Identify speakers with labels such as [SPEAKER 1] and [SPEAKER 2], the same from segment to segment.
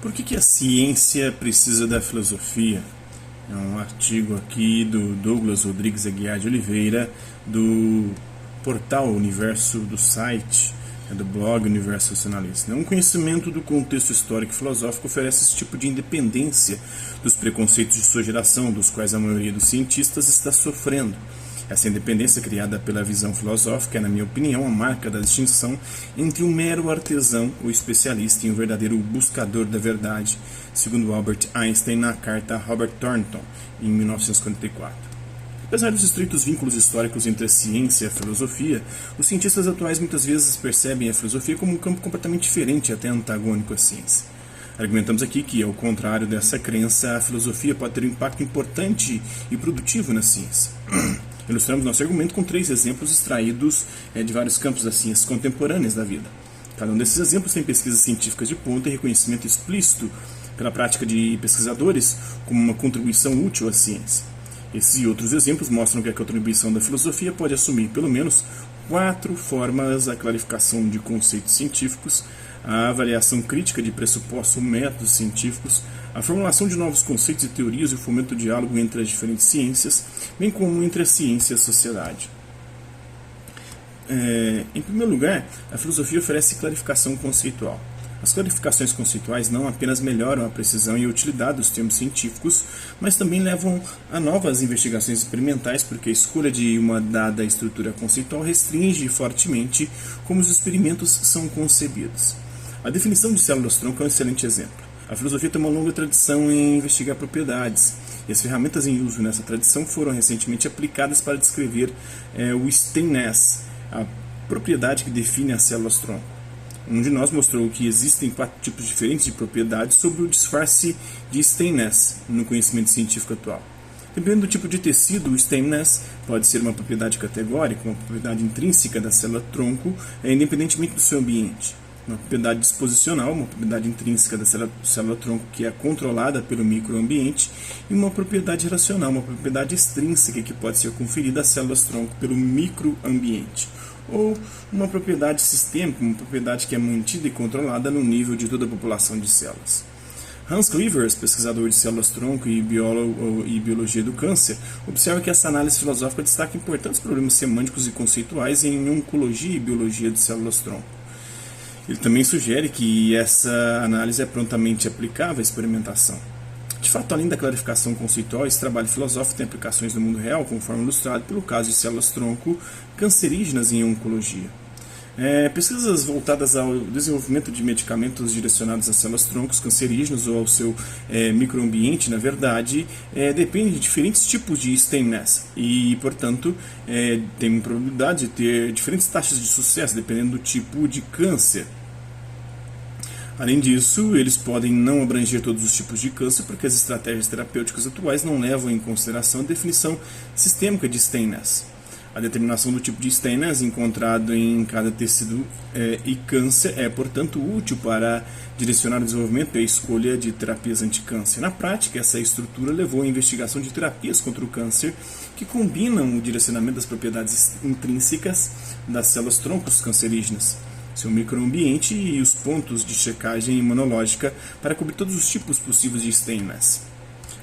[SPEAKER 1] Por que a ciência precisa da filosofia? É um artigo aqui do Douglas Rodrigues Aguiar de Oliveira, do portal Universo, do site, do blog Universo Racionalista. Um conhecimento do contexto histórico e filosófico oferece esse tipo de independência dos preconceitos de sua geração, dos quais a maioria dos cientistas está sofrendo. Essa independência criada pela visão filosófica é, na minha opinião, a marca da distinção entre um mero artesão ou especialista e um verdadeiro buscador da verdade, segundo Albert Einstein na carta a Robert Thornton, em 1944. Apesar dos estreitos vínculos históricos entre a ciência e a filosofia, os cientistas atuais muitas vezes percebem a filosofia como um campo completamente diferente e até antagônico à ciência. Argumentamos aqui que, ao contrário dessa crença, a filosofia pode ter um impacto importante e produtivo na ciência. Ilustramos nosso argumento com 3 exemplos extraídos de vários campos das ciências contemporâneas da vida. Cada um desses exemplos tem pesquisas científicas de ponta e reconhecimento explícito pela prática de pesquisadores como uma contribuição útil à ciência. Esses e outros exemplos mostram que a contribuição da filosofia pode assumir pelo menos 4 formas: a clarificação de conceitos científicos, a avaliação crítica de pressupostos ou métodos científicos, a formulação de novos conceitos e teorias e o fomento do diálogo entre as diferentes ciências, bem como entre a ciência e a sociedade. Em primeiro lugar, a filosofia oferece clarificação conceitual. As clarificações conceituais não apenas melhoram a precisão e a utilidade dos termos científicos, mas também levam a novas investigações experimentais, porque a escolha de uma dada estrutura conceitual restringe fortemente como os experimentos são concebidos. A definição de células-tronco é um excelente exemplo. A filosofia tem uma longa tradição em investigar propriedades, e as ferramentas em uso nessa tradição foram recentemente aplicadas para descrever o Steiness, a propriedade que define as células-tronco. Um de nós mostrou que existem 4 tipos diferentes de propriedades sobre o disfarce de Steiness no conhecimento científico atual. Dependendo do tipo de tecido, o Steiness pode ser uma propriedade categórica, uma propriedade intrínseca da célula-tronco, independentemente do seu ambiente. Uma propriedade disposicional, uma propriedade intrínseca da célula-tronco que é controlada pelo microambiente, e uma propriedade racional, uma propriedade extrínseca que pode ser conferida às células-tronco pelo microambiente, ou uma propriedade sistêmica, uma propriedade que é mantida e controlada no nível de toda a população de células. Hans Clevers, pesquisador de células-tronco e biologia do câncer, observa que essa análise filosófica destaca importantes problemas semânticos e conceituais em oncologia e biologia de células-tronco. Ele também sugere que essa análise é prontamente aplicável à experimentação. De fato, além da clarificação conceitual, esse trabalho filosófico tem aplicações no mundo real, conforme ilustrado pelo caso de células-tronco cancerígenas em oncologia. Pesquisas voltadas ao desenvolvimento de medicamentos direcionados às células-troncos cancerígenas ou ao seu microambiente, na verdade, dependem de diferentes tipos de Steiness e, portanto, tem probabilidade de ter diferentes taxas de sucesso dependendo do tipo de câncer. Além disso, eles podem não abranger todos os tipos de câncer porque as estratégias terapêuticas atuais não levam em consideração a definição sistêmica de Steiness. A determinação do tipo de Steiness encontrado em cada tecido e câncer é, portanto, útil para direcionar o desenvolvimento e a escolha de terapias anticâncer. Na prática, essa estrutura levou à investigação de terapias contra o câncer que combinam o direcionamento das propriedades intrínsecas das células-troncos cancerígenas, seu microambiente e os pontos de checagem imunológica para cobrir todos os tipos possíveis de Steiness.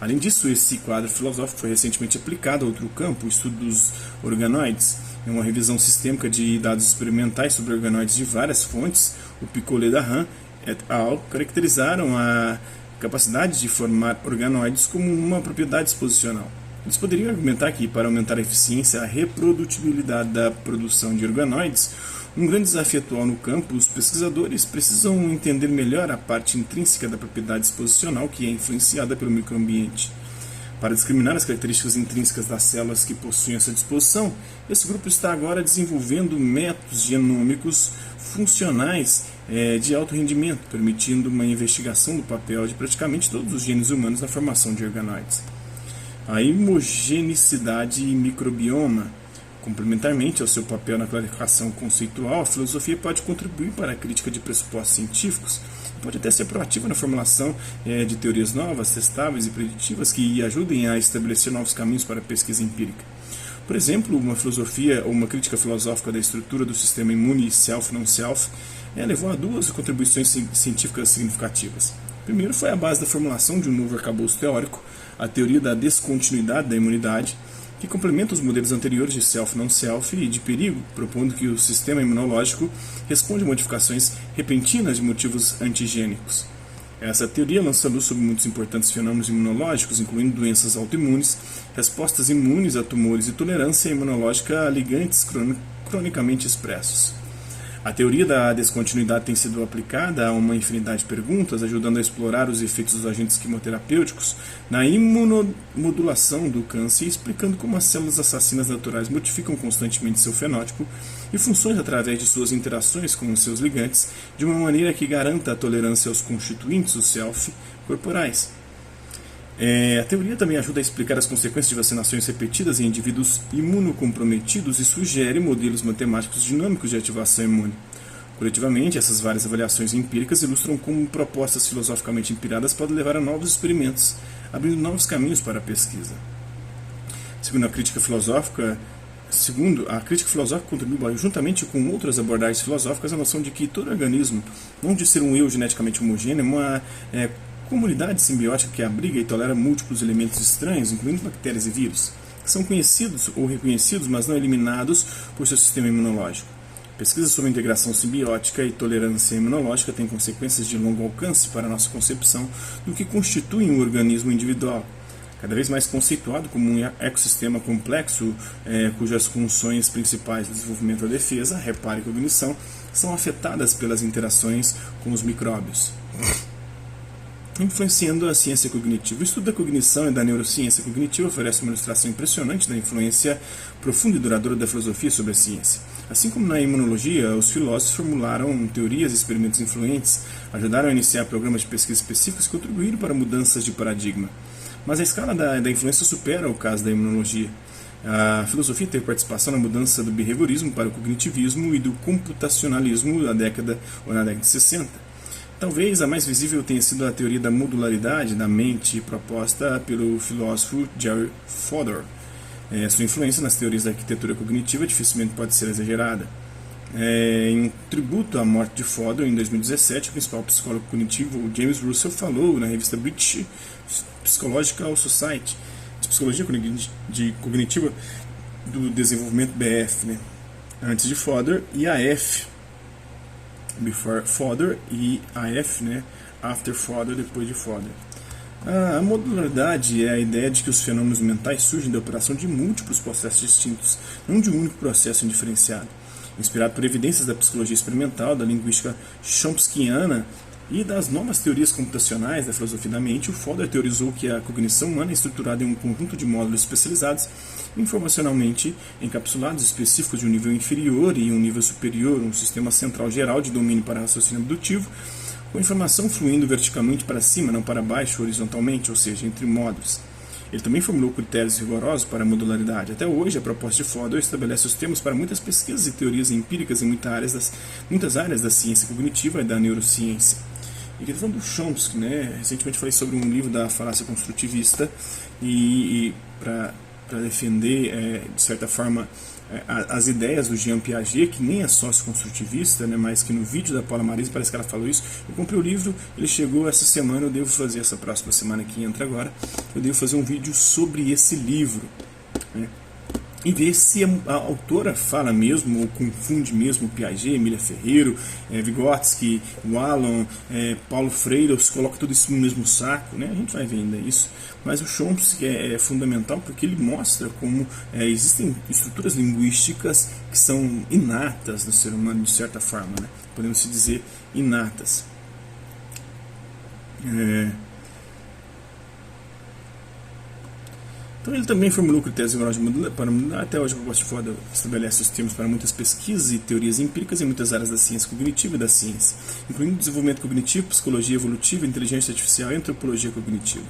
[SPEAKER 1] Além disso, esse quadro filosófico foi recentemente aplicado a outro campo, o estudo dos organoides. Em uma revisão sistêmica de dados experimentais sobre organoides de várias fontes, o Picolet-Dahan et al. Caracterizaram a capacidade de formar organoides como uma propriedade disposicional. Eles poderiam argumentar que, para aumentar a eficiência e a reprodutibilidade da produção de organoides, um grande desafio atual no campo, os pesquisadores precisam entender melhor a parte intrínseca da propriedade disposicional que é influenciada pelo microambiente. Para discriminar as características intrínsecas das células que possuem essa disposição, esse grupo está agora desenvolvendo métodos genômicos funcionais de alto rendimento, permitindo uma investigação do papel de praticamente todos os genes humanos na formação de organoides. A imogenicidade e microbioma. Complementarmente ao seu papel na clarificação conceitual, a filosofia pode contribuir para a crítica de pressupostos científicos, pode até ser proativa na formulação de teorias novas, testáveis e preditivas que ajudem a estabelecer novos caminhos para a pesquisa empírica. Por exemplo, uma filosofia ou uma crítica filosófica da estrutura do sistema imune self-non-self levou a 2 contribuições científicas significativas. Primeiro foi a base da formulação de um novo arcabouço teórico, a teoria da descontinuidade da imunidade, que complementa os modelos anteriores de self-non-self e de perigo, propondo que o sistema imunológico responde a modificações repentinas de motivos antigênicos. Essa teoria lança luz sobre muitos importantes fenômenos imunológicos, incluindo doenças autoimunes, respostas imunes a tumores e tolerância imunológica a ligantes cronicamente expressos. A teoria da descontinuidade tem sido aplicada a uma infinidade de perguntas, ajudando a explorar os efeitos dos agentes quimioterapêuticos na imunomodulação do câncer, explicando como as células assassinas naturais modificam constantemente seu fenótipo e funções através de suas interações com os seus ligantes, de uma maneira que garanta a tolerância aos constituintes, os self, corporais. A teoria também ajuda a explicar as consequências de vacinações repetidas em indivíduos imunocomprometidos e sugere modelos matemáticos dinâmicos de ativação imune. Coletivamente, essas várias avaliações empíricas ilustram como propostas filosoficamente inspiradas podem levar a novos experimentos, abrindo novos caminhos para a pesquisa. Segundo a crítica filosófica contribui juntamente com outras abordagens filosóficas a noção de que todo organismo, não de ser um eu geneticamente homogêneo, é uma comunidade simbiótica que abriga e tolera múltiplos elementos estranhos, incluindo bactérias e vírus, que são conhecidos ou reconhecidos, mas não eliminados por seu sistema imunológico. Pesquisas sobre integração simbiótica e tolerância imunológica têm consequências de longo alcance para a nossa concepção do que constitui um organismo individual, cada vez mais conceituado como um ecossistema complexo, cujas funções principais de desenvolvimento da defesa, reparo e cognição são afetadas pelas interações com os micróbios. Influenciando a ciência cognitiva. O estudo da cognição e da neurociência cognitiva oferece uma ilustração impressionante da influência profunda e duradoura da filosofia sobre a ciência. Assim como na imunologia, os filósofos formularam teorias e experimentos influentes, ajudaram a iniciar programas de pesquisa específicos e contribuíram para mudanças de paradigma. Mas a escala da influência supera o caso da imunologia. A filosofia teve participação na mudança do behaviorismo para o cognitivismo e do computacionalismo na década de 60. Talvez a mais visível tenha sido a teoria da modularidade da mente proposta pelo filósofo Jerry Fodor. Sua influência nas teorias da arquitetura cognitiva dificilmente pode ser exagerada. Em tributo à morte de Fodor, em 2017, o principal psicólogo cognitivo, James Russell, falou na revista British Psychological Society de Psicologia Cognitiva do Desenvolvimento BF, antes de Fodor, e AF, Before Fodor, e AF, After Fodor, depois de Fodor. A modularidade é a ideia de que os fenômenos mentais surgem da operação de múltiplos processos distintos, não de um único processo indiferenciado. Inspirado por evidências da psicologia experimental, da linguística chomskyana e das novas teorias computacionais da filosofia da mente, o Fodor teorizou que a cognição humana é estruturada em um conjunto de módulos especializados, informacionalmente encapsulados, específicos de um nível inferior e um nível superior, um sistema central geral de domínio para raciocínio abdutivo, com informação fluindo verticalmente para cima, não para baixo, horizontalmente, ou seja, entre módulos. Ele também formulou critérios rigorosos para a modularidade. Até hoje, a proposta de Fodor estabelece os termos para muitas pesquisas e teorias empíricas em muitas áreas da ciência cognitiva e da neurociência. E aqui falando do Chomsky, recentemente falei sobre um livro da falácia construtivista e para defender, de certa forma, as ideias do Jean Piaget, que nem é sócio-construtivista, mas que no vídeo da Paula Marisa parece que ela falou isso. Eu comprei o livro, ele chegou essa semana, eu devo fazer essa próxima semana que entra agora, eu devo fazer um vídeo sobre esse livro, e ver se a autora fala mesmo, ou confunde mesmo Piaget, Emília Ferreiro, Vygotsky, Wallon, Paulo Freire, se coloca tudo isso no mesmo saco, a gente vai ver ainda isso. Mas o Chomsky é fundamental porque ele mostra como existem estruturas linguísticas que são inatas no ser humano, de certa forma, podemos se dizer inatas. Então ele também formulou critérios para modular. Até hoje a proposta de Fodor estabelece os termos para muitas pesquisas e teorias empíricas em muitas áreas da ciência cognitiva e da ciência, incluindo desenvolvimento cognitivo, psicologia evolutiva, inteligência artificial e antropologia cognitiva.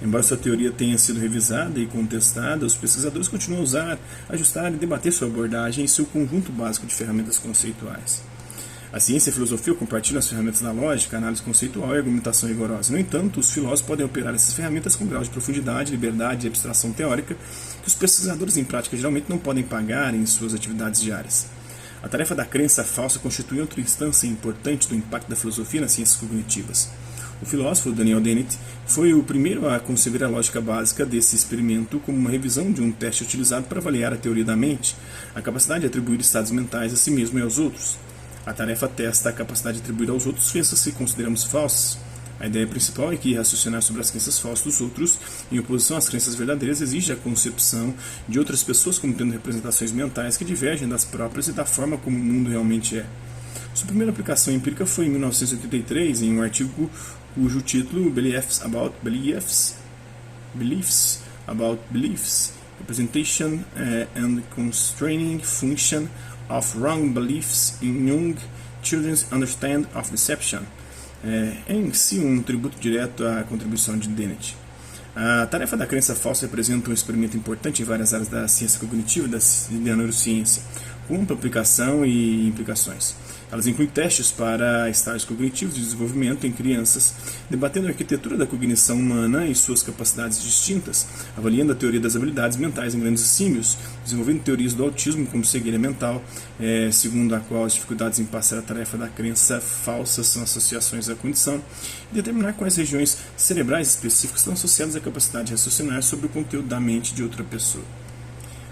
[SPEAKER 1] Embora sua teoria tenha sido revisada e contestada, os pesquisadores continuam a usar, ajustar e debater sua abordagem e seu conjunto básico de ferramentas conceituais. A ciência e a filosofia compartilham as ferramentas da lógica, análise conceitual e argumentação rigorosa. No entanto, os filósofos podem operar essas ferramentas com grau de profundidade, liberdade e abstração teórica que os pesquisadores em prática geralmente não podem pagar em suas atividades diárias. A tarefa da crença falsa constitui outra instância importante do impacto da filosofia nas ciências cognitivas. O filósofo Daniel Dennett foi o primeiro a conceber a lógica básica desse experimento como uma revisão de um teste utilizado para avaliar a teoria da mente, a capacidade de atribuir estados mentais a si mesmo e aos outros. A tarefa testa a capacidade de atribuir aos outros crenças que consideramos falsas. A ideia principal é que raciocinar sobre as crenças falsas dos outros, em oposição às crenças verdadeiras, exige a concepção de outras pessoas como tendo representações mentais que divergem das próprias e da forma como o mundo realmente é. Sua primeira aplicação empírica foi em 1983, em um artigo cujo título Beliefs About Beliefs, Representation and Constraining Function of Wrong Beliefs in Young Children's Understanding of Deception. É em si um tributo direto à contribuição de Dennett. A tarefa da crença falsa representa um experimento importante em várias áreas da ciência cognitiva e da neurociência, com ampla aplicação e implicações. Elas incluem testes para estágios cognitivos de desenvolvimento em crianças, debatendo a arquitetura da cognição humana e suas capacidades distintas, avaliando a teoria das habilidades mentais em grandes símios, desenvolvendo teorias do autismo como cegueira mental, segundo a qual as dificuldades em passar a tarefa da crença falsa são associações à condição, e determinar quais regiões cerebrais específicas estão associadas à capacidade de raciocinar sobre o conteúdo da mente de outra pessoa.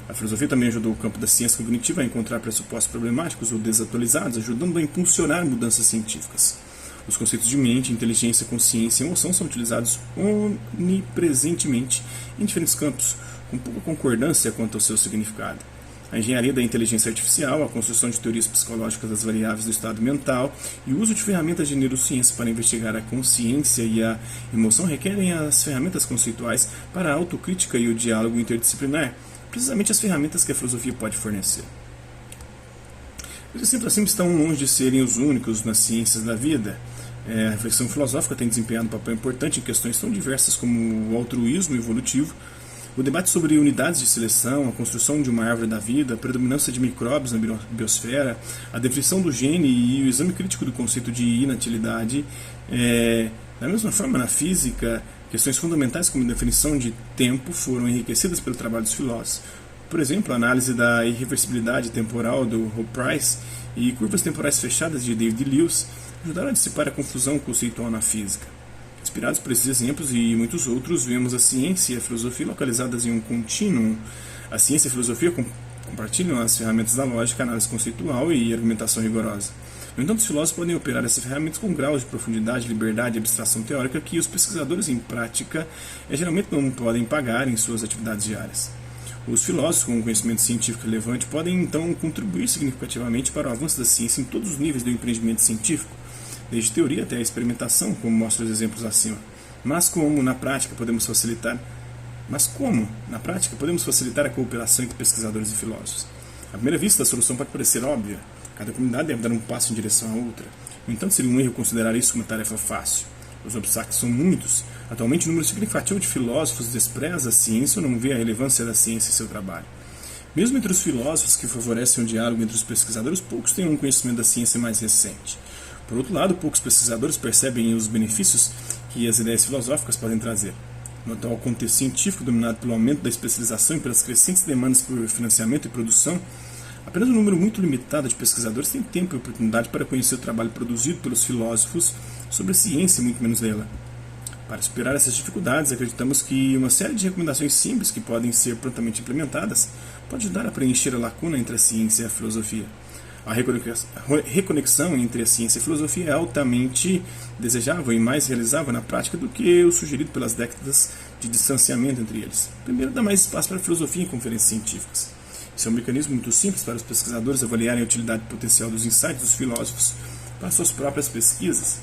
[SPEAKER 1] A filosofia também ajudou o campo da ciência cognitiva a encontrar pressupostos problemáticos ou desatualizados, ajudando a impulsionar mudanças científicas. Os conceitos de mente, inteligência, consciência e emoção são utilizados onipresentemente em diferentes campos, com pouca concordância quanto ao seu significado. A engenharia da inteligência artificial, a construção de teorias psicológicas das variáveis do estado mental e o uso de ferramentas de neurociência para investigar a consciência e a emoção requerem as ferramentas conceituais para a autocrítica e o diálogo interdisciplinar, precisamente as ferramentas que a filosofia pode fornecer. Os exemplos assim estão longe de serem os únicos nas ciências da vida. A reflexão filosófica tem desempenhado um papel importante em questões tão diversas como o altruísmo evolutivo, o debate sobre unidades de seleção, a construção de uma árvore da vida, a predominância de micróbios na biosfera, a definição do gene e o exame crítico do conceito de inatilidade. Da mesma forma, na física, questões fundamentais como a definição de tempo foram enriquecidas pelo trabalho dos filósofos. Por exemplo, a análise da irreversibilidade temporal do Hope Price e curvas temporais fechadas de David Lewis ajudaram a dissipar a confusão conceitual na física. Inspirados por esses exemplos e muitos outros, vemos a ciência e a filosofia localizadas em um contínuo. A ciência e a filosofia compartilham as ferramentas da lógica, análise conceitual e argumentação rigorosa. No entanto, os filósofos podem operar essas ferramentas com graus de profundidade, liberdade e abstração teórica que os pesquisadores em prática geralmente não podem pagar em suas atividades diárias. Os filósofos com conhecimento científico relevante podem, então, contribuir significativamente para o avanço da ciência em todos os níveis do empreendimento científico, desde teoria até a experimentação, como mostram os exemplos acima. Mas como na prática podemos facilitar a cooperação entre pesquisadores e filósofos? À primeira vista, a solução pode parecer óbvia. Cada comunidade deve dar um passo em direção à outra. No entanto, seria um erro considerar isso uma tarefa fácil. Os obstáculos são muitos. Atualmente, o número significativo de filósofos despreza a ciência ou não vê a relevância da ciência em seu trabalho. Mesmo entre os filósofos que favorecem o diálogo entre os pesquisadores, poucos têm um conhecimento da ciência mais recente. Por outro lado, poucos pesquisadores percebem os benefícios que as ideias filosóficas podem trazer. No atual contexto científico, dominado pelo aumento da especialização e pelas crescentes demandas por financiamento e produção, apenas um número muito limitado de pesquisadores tem tempo e oportunidade para conhecer o trabalho produzido pelos filósofos sobre a ciência e muito menos dela. Para superar essas dificuldades, acreditamos que uma série de recomendações simples que podem ser prontamente implementadas pode ajudar a preencher a lacuna entre a ciência e a filosofia. A reconexão entre a ciência e a filosofia é altamente desejável e mais realizável na prática do que o sugerido pelas décadas de distanciamento entre eles. Primeiro, dá mais espaço para a filosofia em conferências científicas. Isso é um mecanismo muito simples para os pesquisadores avaliarem a utilidade potencial dos insights dos filósofos para suas próprias pesquisas.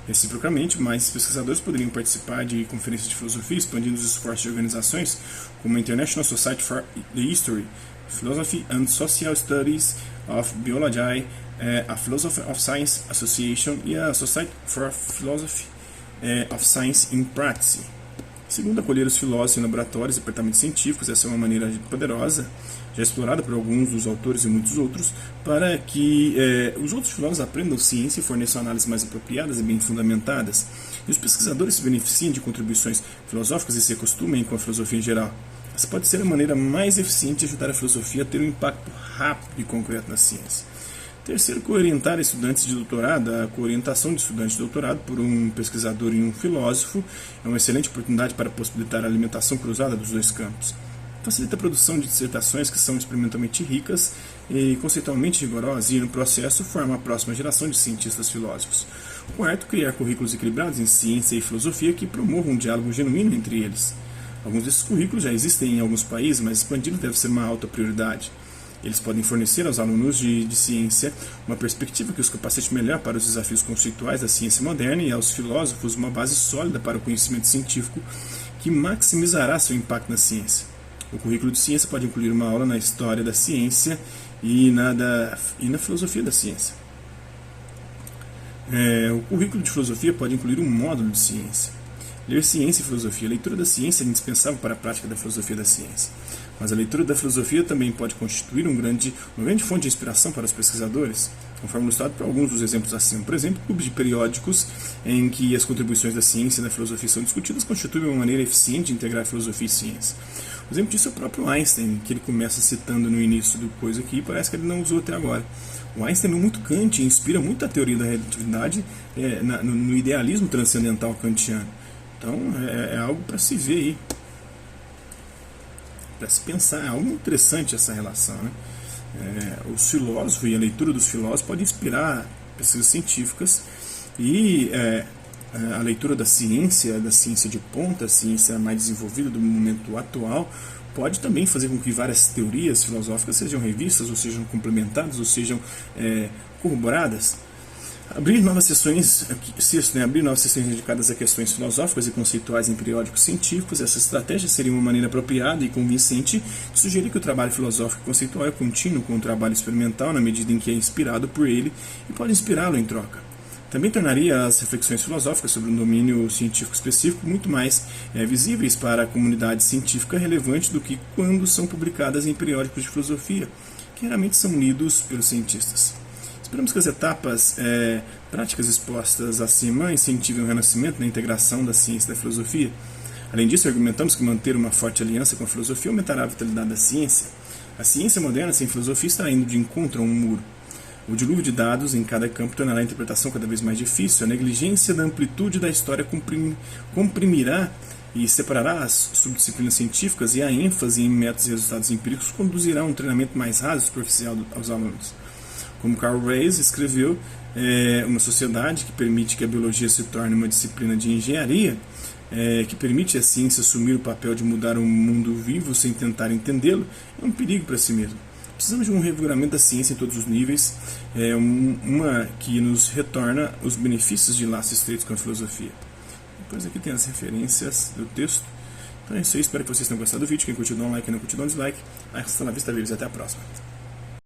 [SPEAKER 1] Reciprocamente, mais pesquisadores poderiam participar de conferências de filosofia, expandindo os esforços de organizações como a International Society for the History, Philosophy and Social Studies of Biology, a Philosophy of Science Association e a Society for Philosophy of Science in Practice. Segundo, acolher os filósofos em laboratórios e departamentos científicos, essa é uma maneira poderosa, já explorada por alguns dos autores e muitos outros, para que os outros filósofos aprendam ciência e forneçam análises mais apropriadas e bem fundamentadas, e os pesquisadores se beneficiem de contribuições filosóficas e se acostumem com a filosofia em geral. Essa pode ser a maneira mais eficiente de ajudar a filosofia a ter um impacto rápido e concreto na ciência. Terceiro, coorientar estudantes de doutorado. A coorientação de estudantes de doutorado por um pesquisador e um filósofo é uma excelente oportunidade para possibilitar a alimentação cruzada dos dois campos. Facilita a produção de dissertações que são experimentalmente ricas e conceitualmente rigorosas e, no processo, forma a próxima geração de cientistas filósofos. Quarto, criar currículos equilibrados em ciência e filosofia que promovam um diálogo genuíno entre eles. Alguns desses currículos já existem em alguns países, mas expandindo deve ser uma alta prioridade. Eles podem fornecer aos alunos de ciência uma perspectiva que os capacite melhor para os desafios conceituais da ciência moderna e aos filósofos uma base sólida para o conhecimento científico que maximizará seu impacto na ciência. O currículo de ciência pode incluir uma aula na história da ciência e na filosofia da ciência. O currículo de filosofia pode incluir um módulo de ciência. Ler ciência e filosofia. A leitura da ciência é indispensável para a prática da filosofia da ciência. Mas a leitura da filosofia também pode constituir uma grande fonte de inspiração para os pesquisadores, conforme ilustrado por alguns dos exemplos acima. Por exemplo, clubes de periódicos em que as contribuições da ciência e da filosofia são discutidas constituem uma maneira eficiente de integrar filosofia e ciência. O exemplo disso é o próprio Einstein, que ele começa citando no início do coisa aqui e parece que ele não usou até agora. O Einstein é muito Kant e inspira muito a teoria da relatividade no idealismo transcendental kantiano. Então é algo para se ver aí, para se pensar. É algo interessante essa relação, né? Os filósofos e a leitura dos filósofos pode inspirar pesquisas científicas e a leitura da ciência de ponta, a ciência mais desenvolvida do momento atual, pode também fazer com que várias teorias filosóficas sejam revistas, ou sejam complementadas, ou sejam corroboradas. Abrir novas sessões dedicadas a questões filosóficas e conceituais em periódicos científicos. Essa estratégia seria uma maneira apropriada e convincente de sugerir que o trabalho filosófico e conceitual é contínuo com o trabalho experimental na medida em que é inspirado por ele e pode inspirá-lo em troca. Também tornaria as reflexões filosóficas sobre um domínio científico específico muito mais visíveis para a comunidade científica relevante do que quando são publicadas em periódicos de filosofia, que geralmente são lidos pelos cientistas. Esperamos que as etapas práticas expostas acima incentivem o renascimento na integração da ciência e da filosofia. Além disso, argumentamos que manter uma forte aliança com a filosofia aumentará a vitalidade da ciência. A ciência moderna sem filosofia estará indo de encontro a um muro. O dilúvio de dados em cada campo tornará a interpretação cada vez mais difícil. A negligência da amplitude da história comprimirá e separará as subdisciplinas científicas, e a ênfase em métodos e resultados empíricos conduzirá a um treinamento mais raso e superficial aos alunos. Como Carl Reis escreveu, uma sociedade que permite que a biologia se torne uma disciplina de engenharia, que permite a ciência assumir o papel de mudar o mundo vivo sem tentar entendê-lo, é um perigo para si mesmo. Precisamos de um revigoramento da ciência em todos os níveis, uma que nos retorna os benefícios de laços estreitos com a filosofia. Depois aqui tem as referências do texto. Então é isso aí, espero que vocês tenham gostado do vídeo. Quem curtiu, dá um like, quem não curtiu, dá um dislike. Hasta la vista, babies, até a próxima.